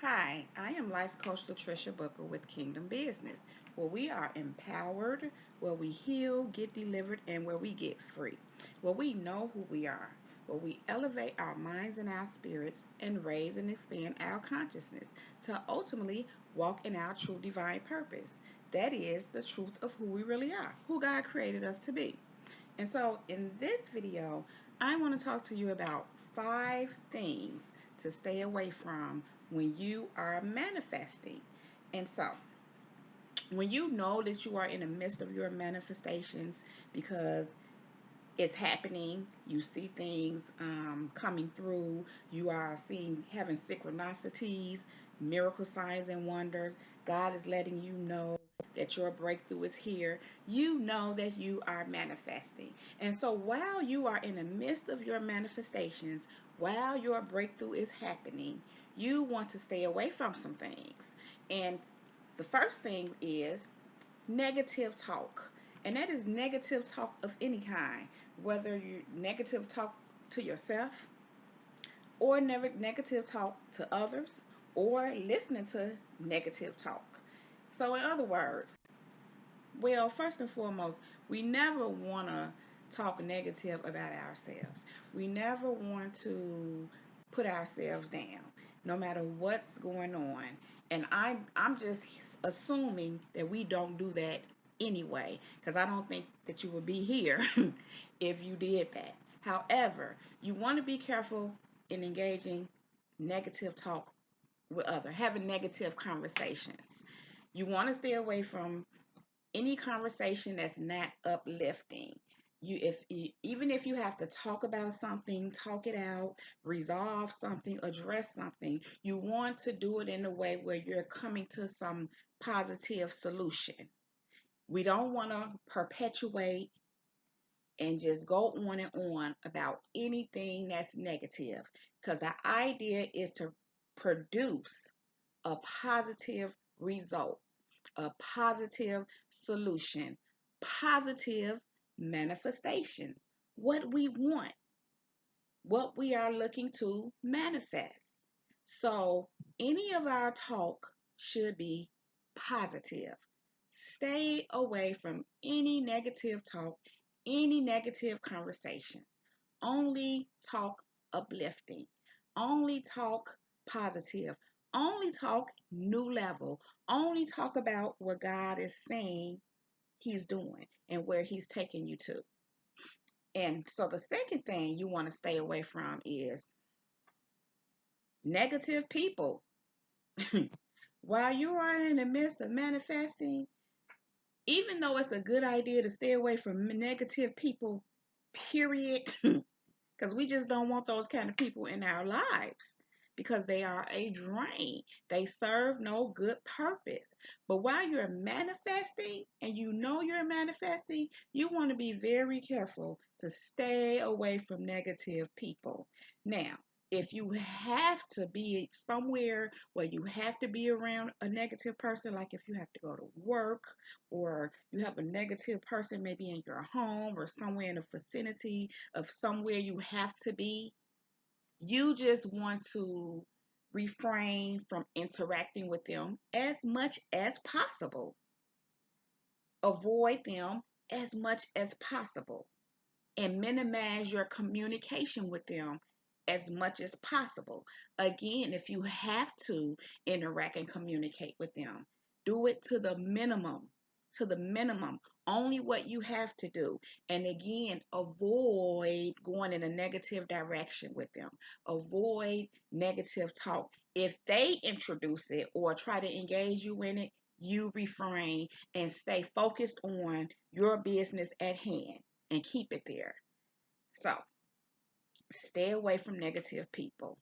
Hi, I am Life Coach Latricia Booker with Kingdom Business, where we are empowered, where we heal, get delivered, and where we get free, where we know who we are, where we elevate our minds and our spirits and raise and expand our consciousness to ultimately walk in our true divine purpose. That is the truth of who we really are, who God created us to be. And so in this video, I want to talk to you about 5 things to stay away from when you are manifesting. And so when you know that you are in the midst of your manifestations because it's happening, you see things coming through, you are having synchronicities, miracle signs and wonders, God is letting you know that your breakthrough is here. You know that you are manifesting. And so while you are in the midst of your manifestations, while your breakthrough is happening, you want to stay away from some things. And the first thing is negative talk. And that is negative talk of any kind, whether you negative talk to yourself or negative talk to others or listening to negative talk. So in other words, well, first and foremost, we never want to talk negative about ourselves. We never want to put ourselves down, no matter what's going on. And I'm just assuming that we don't do that anyway, because I don't think that you would be here if you did that. However, you want to be careful in engaging negative talk with others, having negative conversations. You want to stay away from any conversation that's not uplifting. Even if you have to talk about something, talk it out, resolve something, address something, you want to do it in a way where you're coming to some positive solution. We don't want to perpetuate and just go on and on about anything that's negative, because the idea is to produce a positive result, a positive solution, positive manifestations. What we want, what we are looking to manifest. So, any of our talk should be positive. Stay away from any negative talk, any negative conversations. Only talk uplifting. Only talk positive. Only talk new level. Only talk about what God is saying He's doing and where He's taking you to. And so the second thing you want to stay away from is negative people. While you are in the midst of manifesting, even though it's a good idea to stay away from negative people, period, because we just don't want those kind of people in our lives because they are a drain. They serve no good purpose. But while you're manifesting and you know you're manifesting, you want to be very careful to stay away from negative people. Now, if you have to be somewhere where you have to be around a negative person, like if you have to go to work or you have a negative person maybe in your home or somewhere in the vicinity of somewhere you have to be, you just want to refrain from interacting with them as much as possible. Avoid them as much as possible and minimize your communication with them as much as possible. Again, if you have to interact and communicate with them, do it to the minimum. To the minimum, only what you have to do. And again, avoid going in a negative direction with them. Avoid negative talk. If they introduce it or try to engage you in it, you refrain and stay focused on your business at hand and keep it there. So, stay away from negative people.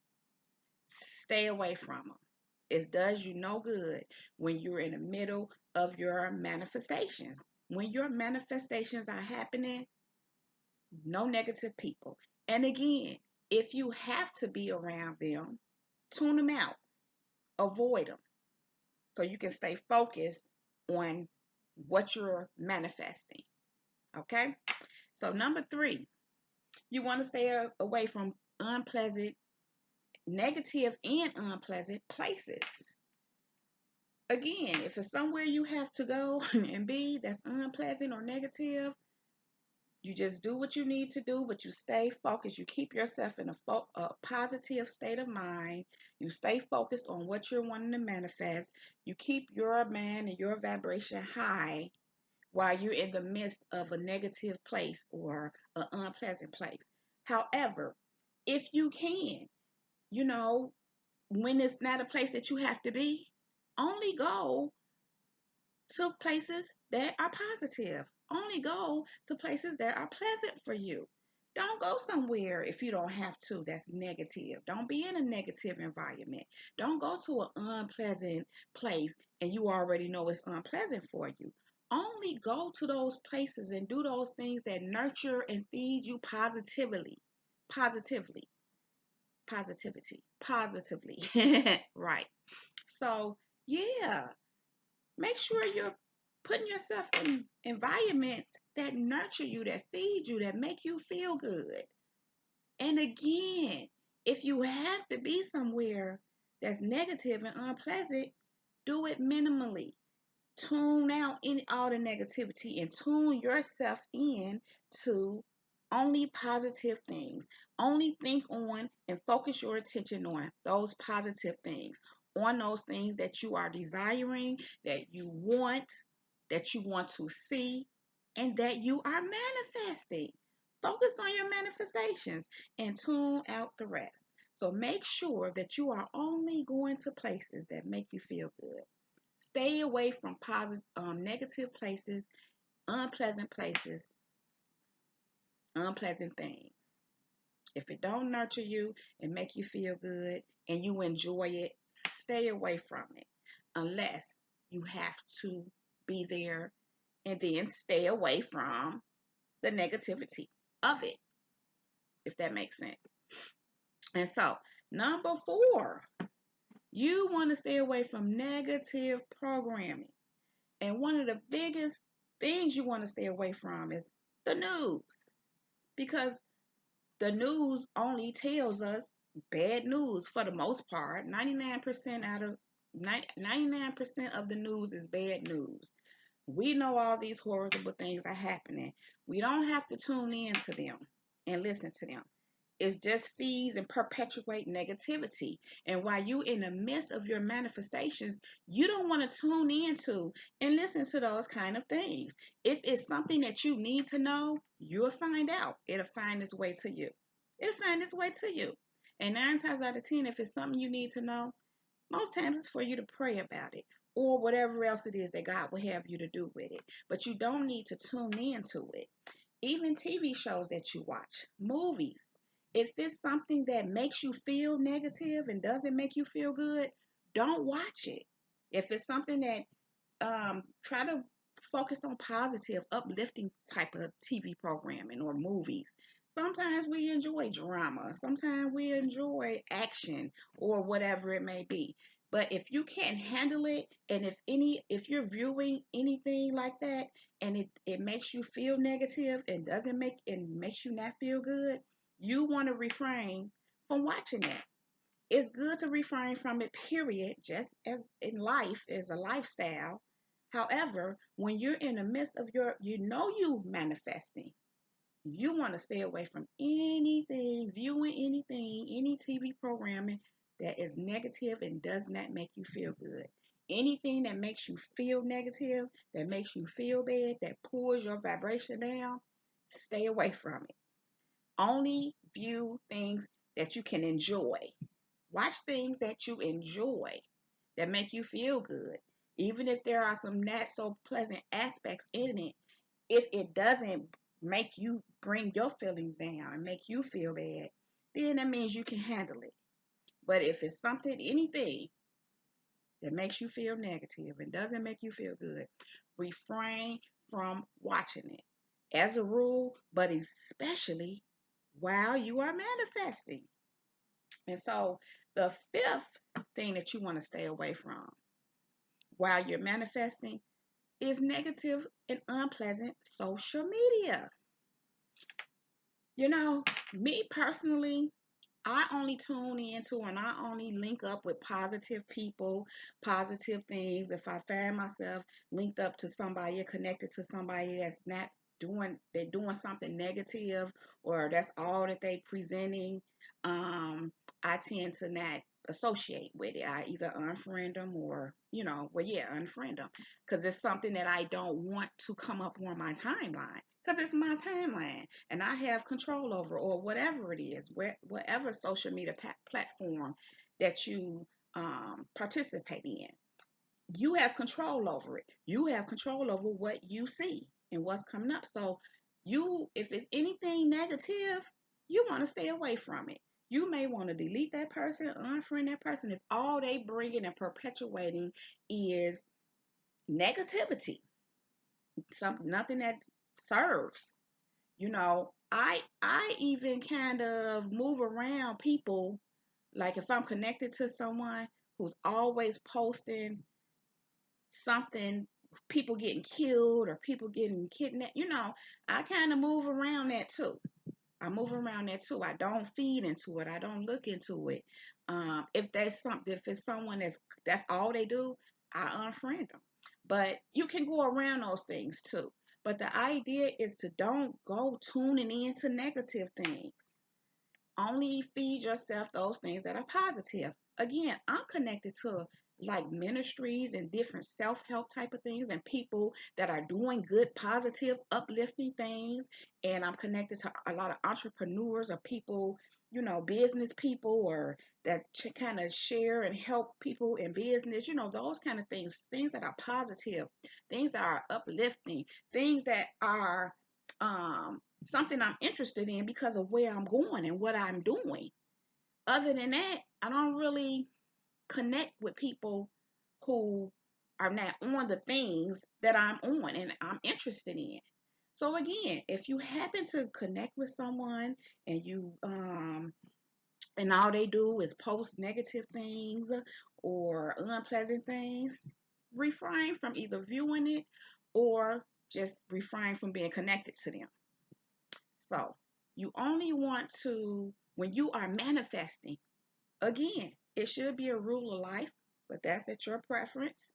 Stay away from them. It does you no good when you're in the middle of your manifestations. When your manifestations are happening, no negative people. And again, if you have to be around them, tune them out. Avoid them so you can stay focused on what you're manifesting. Okay? So, number 3, you want to stay away from unpleasant negative and unpleasant places. Again, if it's somewhere you have to go and be that's unpleasant or negative, you just do what you need to do, but you stay focused. You keep yourself in a positive state of mind. You stay focused on what you're wanting to manifest. You keep your mind and your vibration high while you're in the midst of a negative place or an unpleasant place. However, if you can, you know, when it's not a place that you have to be, only go to places that are positive. Only go to places that are pleasant for you. Don't go somewhere if you don't have to that's negative. Don't be in a negative environment. Don't go to an unpleasant place and you already know it's unpleasant for you. Only go to those places and do those things that nurture and feed you positively. Positively. Positively. Right. So, yeah, make sure you're putting yourself in environments that nurture you, that feed you, that make you feel good. And again, if you have to be somewhere that's negative and unpleasant, do it minimally. Tune out all the negativity and tune yourself in to only positive things. Only think on and focus your attention on those positive things, on those things that you are desiring, that you want to see, and that you are manifesting. Focus on your manifestations and tune out the rest. So make sure that you are only going to places that make you feel good. Stay away from negative places, unpleasant things. If it don't nurture you and make you feel good and you enjoy it, stay away from it. Unless you have to be there, and then stay away from the negativity of it, if that makes sense. And so, number 4, you want to stay away from negative programming. And one of the biggest things you want to stay away from is the news, because the news only tells us bad news for the most part. 99% of the news is bad news. We know all these horrible things are happening. We don't have to tune in to them and listen to them. It just feeds and perpetuate negativity. And while you in the midst of your manifestations, you don't want to tune into and listen to those kind of things. If it's something that you need to know, you'll find out. It'll find its way to you. It'll find its way to you. And 9 times out of 10, if it's something you need to know, most times it's for you to pray about it or whatever else it is that God will have you to do with it. But you don't need to tune into it. Even TV shows that you watch, movies. If it's something that makes you feel negative and doesn't make you feel good, don't watch it. If it's something that try to focus on positive, uplifting type of TV programming or movies. Sometimes we enjoy drama. Sometimes we enjoy action or whatever it may be. But if you can't handle it, and if you're viewing anything like that, and it makes you feel negative and doesn't makes you not feel good, you want to refrain from watching that. It's good to refrain from it, period, just as in life is a lifestyle. However, when you're in the midst of you manifesting, you want to stay away from anything, viewing anything, any TV programming that is negative and does not make you feel good. Anything that makes you feel negative, that makes you feel bad, that pulls your vibration down, stay away from it. Only view things that you can enjoy. Watch things that you enjoy, that make you feel good. Even if there are some not so pleasant aspects in it, if it doesn't make you bring your feelings down and make you feel bad, then that means you can handle it. But if it's anything that makes you feel negative and doesn't make you feel good, refrain from watching it. As a rule, but especially while you are manifesting. And so the 5th thing that you want to stay away from while you're manifesting is negative and unpleasant social media. You know, me personally, I only tune into and I only link up with positive people, positive things. If I find myself linked up to somebody or connected to somebody that's not they're doing something negative, or that's all that they presenting, I tend to not associate with it. I either unfriend them or, well, yeah, unfriend them, because it's something that I don't want to come up on my timeline, because it's my timeline and I have control over, or whatever it is, whatever social media platform that you participate in. You have control over it. You have control over what you see and what's coming up. So, if it's anything negative, you want to stay away from it. You may want to delete that person, unfriend that person if all they bringing and perpetuating is negativity, nothing that serves. I even kind of move around people, like if I'm connected to someone who's always posting something, people getting killed or people getting kidnapped, I kind of move around that too. I don't feed into it. I don't look into it. If it's someone that's all they do, I unfriend them. But you can go around those things too. But the idea is to don't go tuning into negative things. Only feed yourself those things that are positive. Again, I'm connected to like ministries and different self-help type of things and people that are doing good, positive, uplifting things. And I'm connected to a lot of entrepreneurs or people, business people, or that kind of share and help people in business, those kind of things that are positive, things that are uplifting, things that are something I'm interested in because of where I'm going and what I'm doing. Other than that, I don't really connect with people who are not on the things that I'm on and I'm interested in. So again, if you happen to connect with someone and you and all they do is post negative things or unpleasant things, refrain from either viewing it or just refrain from being connected to them. So you only want to, when you are manifesting, again, it should be a rule of life, but that's at your preference.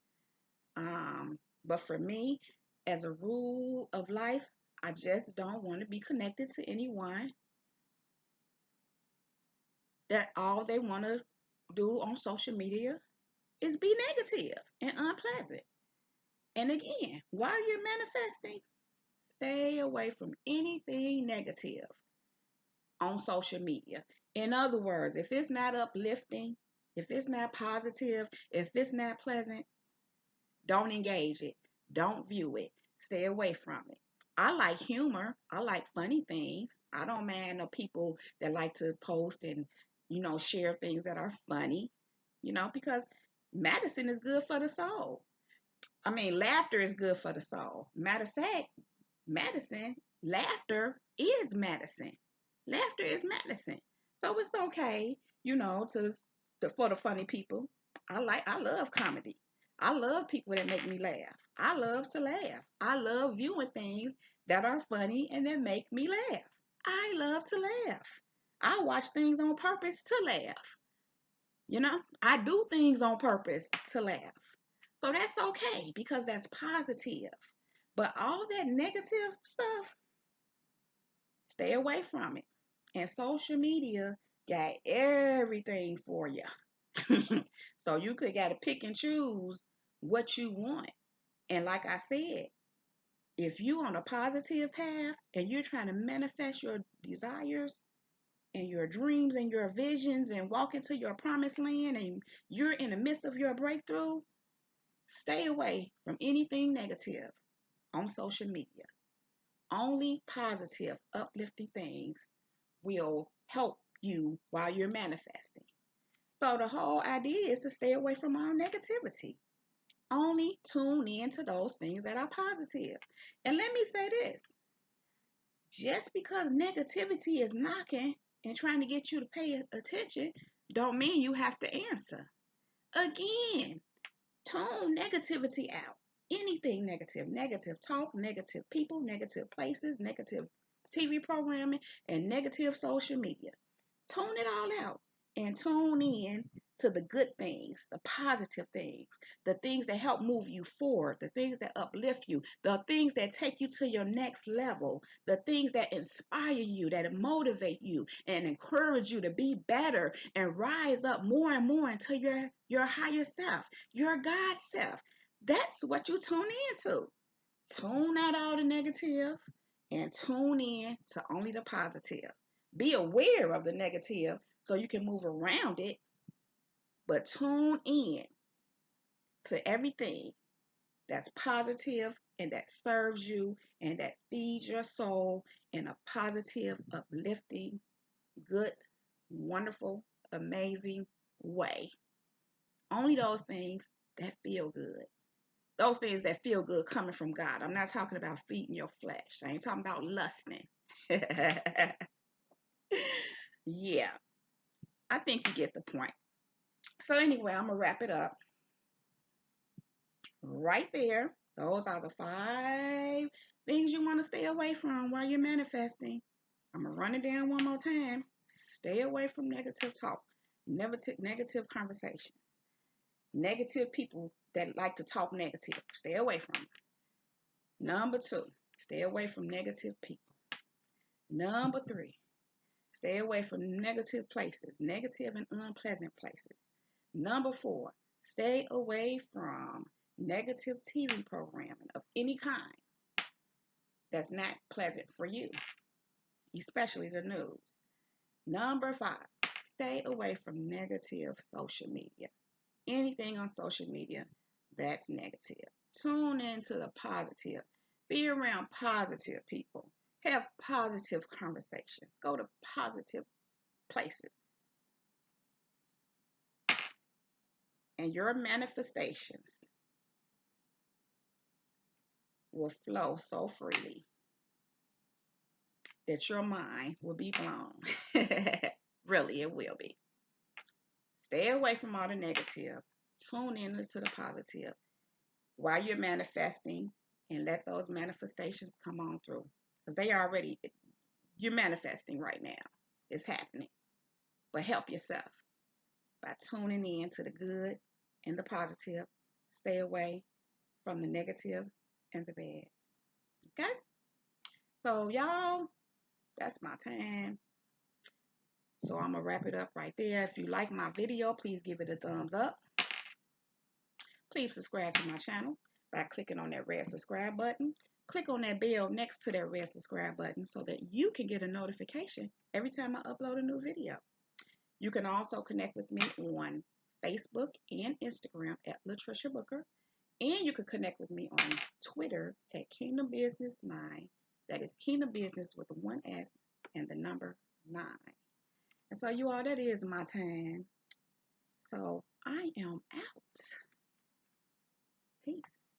But for me, as a rule of life, I just don't want to be connected to anyone that all they want to do on social media is be negative and unpleasant. And again, while you're manifesting, stay away from anything negative on social media. In other words, if it's not uplifting, if it's not positive, if it's not pleasant, don't engage it. Don't view it. Stay away from it. I like humor. I like funny things. I don't mind the people that like to post and, share things that are funny, because medicine is good for the soul. I mean, laughter is good for the soul. Matter of fact, laughter is medicine. Laughter is medicine. So it's okay, for the funny people. I love comedy. I love people that make me laugh. I love to laugh. I love viewing things that are funny and that make me laugh. I love to laugh. I watch things on purpose to laugh. I do things on purpose to laugh. So that's okay because that's positive. But all that negative stuff, stay away from it. And social media got everything for you. So you could got to pick and choose what you want. And like I said, if you on a positive path and you're trying to manifest your desires and your dreams and your visions and walk into your promised land and you're in the midst of your breakthrough, stay away from anything negative on social media. Only positive, uplifting things will help you while you're manifesting. So the whole idea is to stay away from all negativity. Only tune in to those things that are positive. And let me say this, just because negativity is knocking and trying to get you to pay attention, don't mean you have to answer. Again, tune negativity out. Anything negative, negative talk, negative people, negative places, negative TV programming, and negative social media. Tune it all out and tune in to the good things, the positive things, the things that help move you forward, the things that uplift you, the things that take you to your next level, the things that inspire you, that motivate you and encourage you to be better and rise up more and more into your higher self, your God self. That's what you tune into. Tune out all the negative and tune in to only the positive. Be aware of the negative so you can move around it, but tune in to everything that's positive and that serves you and that feeds your soul in a positive, uplifting, good, wonderful, amazing way. Only those things that feel good. Those things that feel good coming from God. I'm not talking about feeding your flesh. I ain't talking about lusting. Yeah, I think you get the point. So anyway, I'm going to wrap it up right there. Those are the 5 things you want to stay away from while you're manifesting. I'm going to run it down one more time. Stay away from negative talk, negative conversation, negative people that like to talk negative. Stay away from them. Number 2, stay away from negative people. Number 3, stay away from negative places, negative and unpleasant places. Number 4, stay away from negative TV programming of any kind that's not pleasant for you, especially the news. Number 5, stay away from negative social media. Anything on social media that's negative. Tune into the positive. Be around positive people. Have positive conversations. Go to positive places. And your manifestations will flow so freely that your mind will be blown. Really, it will be. Stay away from all the negative. Tune in to the positive while you're manifesting and let those manifestations come on through. Because you're manifesting right now. It's happening. But help yourself by tuning in to the good and the positive. Stay away from the negative and the bad. Okay? So, y'all, that's my time. So, I'm going to wrap it up right there. If you like my video, please give it a thumbs up. Please subscribe to my channel by clicking on that red subscribe button. Click on that bell next to that red subscribe button so that you can get a notification every time I upload a new video. You can also connect with me on Facebook and Instagram at Latricia Booker. And you can connect with me on Twitter at Kingdom Business 9. That is Kingdom Business with 1 S and the number 9. And so you all, that is my time. So I am out. Peace.